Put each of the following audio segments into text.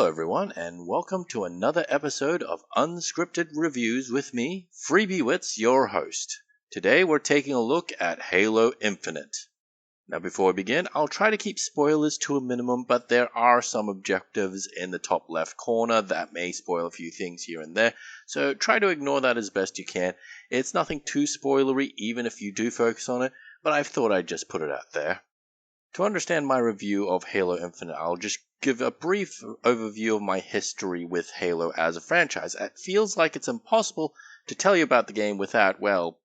Hello everyone, and welcome to another episode of Unscripted Reviews with me, Freebiewits, your host. Today we're taking a look at Halo Infinite. Now before we begin, I'll try to keep spoilers to a minimum, but there are some objectives in the top left corner that may spoil a few things here and there, so try to ignore that as best you can. It's nothing too spoilery even if you do focus on it, but I thought I'd just put it out there. To understand my review of Halo Infinite, I'll just give a brief overview of my history with Halo as a franchise. It feels like it's impossible to tell you about the game without,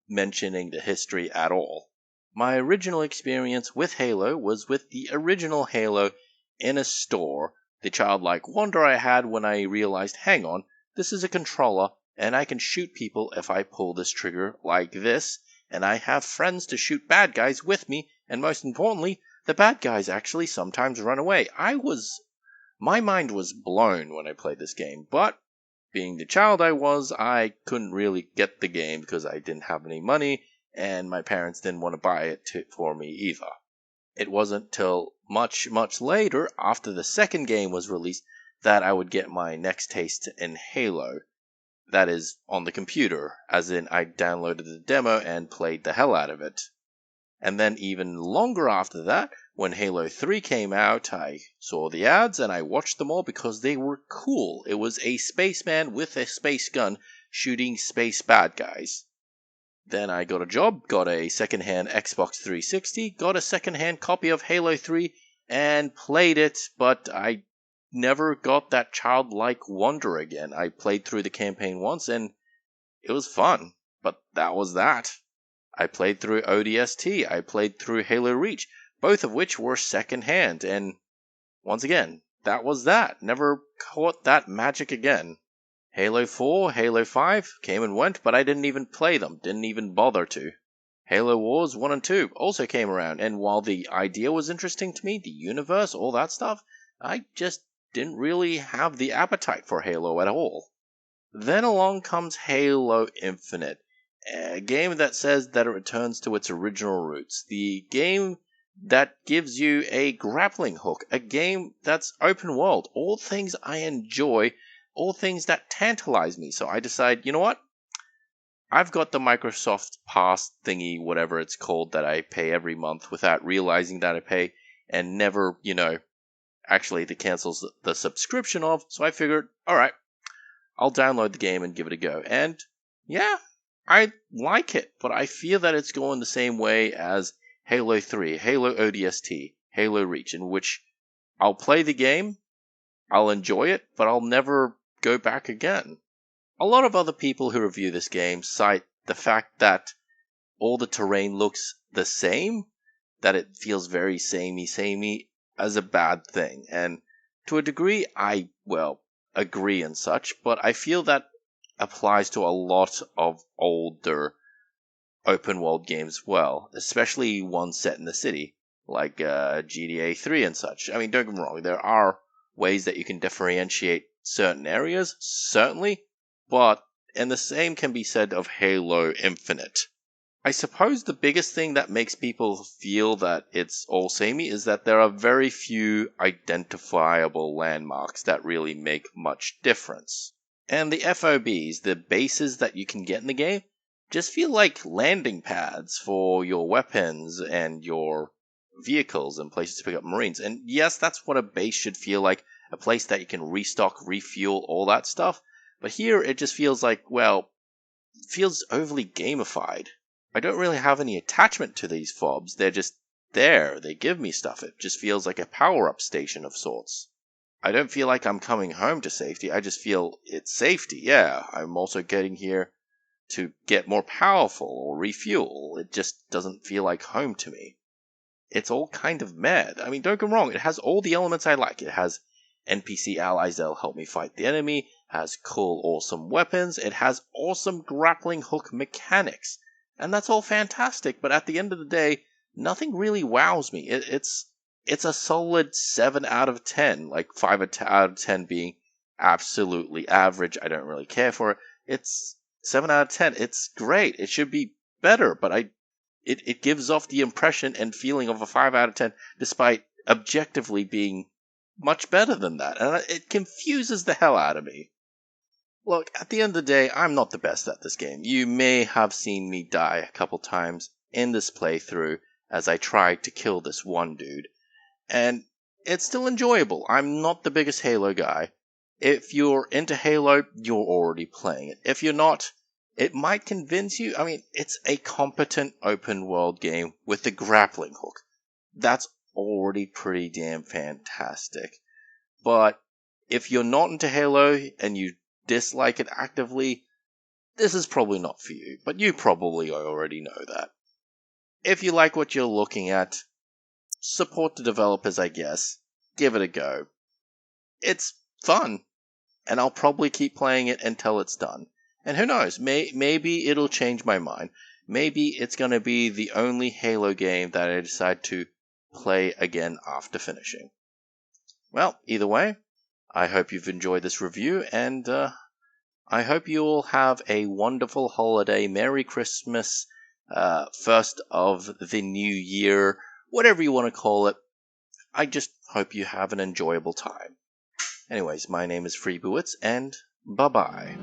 mentioning the history at all. My original experience with Halo was with the original Halo in a store. The childlike wonder I had when I realized, hang on, this is a controller, and I can shoot people if I pull this trigger like this, and I have friends to shoot bad guys with me, and most importantly, the bad guys actually sometimes run away. My mind was blown when I played this game, but being the child I was, I couldn't really get the game because I didn't have any money, and my parents didn't want to buy it for me either. It wasn't till much, much later, after the second game was released, that I would get my next taste in Halo. That is, on the computer, as in I downloaded the demo and played the hell out of it. And then even longer after that, when Halo 3 came out, I saw the ads and I watched them all because they were cool. It was a spaceman with a space gun shooting space bad guys. Then I got a job, got a second-hand Xbox 360, got a second-hand copy of Halo 3, and played it, but I never got that childlike wonder again. I played through the campaign once and it was fun, but that was that. I played through ODST, I played through Halo Reach, both of which were second-hand, and once again, that was that. Never caught that magic again. Halo 4, Halo 5 came and went, but I didn't even play them, didn't even bother to. Halo Wars 1 and 2 also came around, and while the idea was interesting to me, the universe, all that stuff, I just didn't really have the appetite for Halo at all. Then along comes Halo Infinite. A game that says that it returns to its original roots. The game that gives you a grappling hook. A game that's open world. All things I enjoy. All things that tantalize me. So I decide, you know what? I've got the Microsoft Pass thingy, whatever it's called, that I pay every month without realizing that I pay. And never, actually it cancels the subscription off. So I figured, alright, I'll download the game and give it a go. And yeah, I like it, but I fear that it's going the same way as Halo 3, Halo ODST, Halo Reach, in which I'll play the game, I'll enjoy it, but I'll never go back again. A lot of other people who review this game cite the fact that all the terrain looks the same, that it feels very samey as a bad thing, and to a degree I, agree and such, but I feel that applies to a lot of older open world games especially ones set in the city, like GTA 3 and such. I mean, don't get me wrong, there are ways that you can differentiate certain areas, certainly, and the same can be said of Halo Infinite. I suppose the biggest thing that makes people feel that it's all samey is that there are very few identifiable landmarks that really make much difference. And the FOBs, the bases that you can get in the game, just feel like landing pads for your weapons and your vehicles and places to pick up Marines. And yes, that's what a base should feel like, a place that you can restock, refuel, all that stuff. But here it just feels like, it feels overly gamified. I don't really have any attachment to these fobs. They're just there. They give me stuff. It just feels like a power-up station of sorts. I don't feel like I'm coming home to safety. I just feel it's safety. Yeah, I'm also getting here to get more powerful or refuel. It just doesn't feel like home to me. It's all kind of mad. I mean, don't get me wrong. It has all the elements I like. It has NPC allies that'll help me fight the enemy. Has cool, awesome weapons. It has awesome grappling hook mechanics. And that's all fantastic. But at the end of the day, nothing really wows me. It's a solid 7 out of 10, like 5 out of 10 being absolutely average. I don't really care for it. It's 7 out of 10. It's great. It should be better, but it gives off the impression and feeling of a 5 out of 10, despite objectively being much better than that, and it confuses the hell out of me. Look, at the end of the day, I'm not the best at this game. You may have seen me die a couple times in this playthrough as I tried to kill this one dude, and it's still enjoyable. I'm not the biggest Halo guy. If you're into Halo, you're already playing it. If you're not, it might convince you. I mean, it's a competent open world game with the grappling hook. That's already pretty damn fantastic. But if you're not into Halo and you dislike it actively, this is probably not for you. But you probably already know that. If you like what you're looking at, support the developers, I guess. Give it a go. It's fun, and I'll probably keep playing it until it's done. And who knows, maybe it'll change my mind. Maybe it's going to be the only Halo game that I decide to play again after finishing. Well, either way, I hope you've enjoyed this review, and I hope you all have a wonderful holiday, Merry Christmas, first of the new year, whatever you want to call it. I just hope you have an enjoyable time. Anyways, my name is Freebowitz, and bye-bye.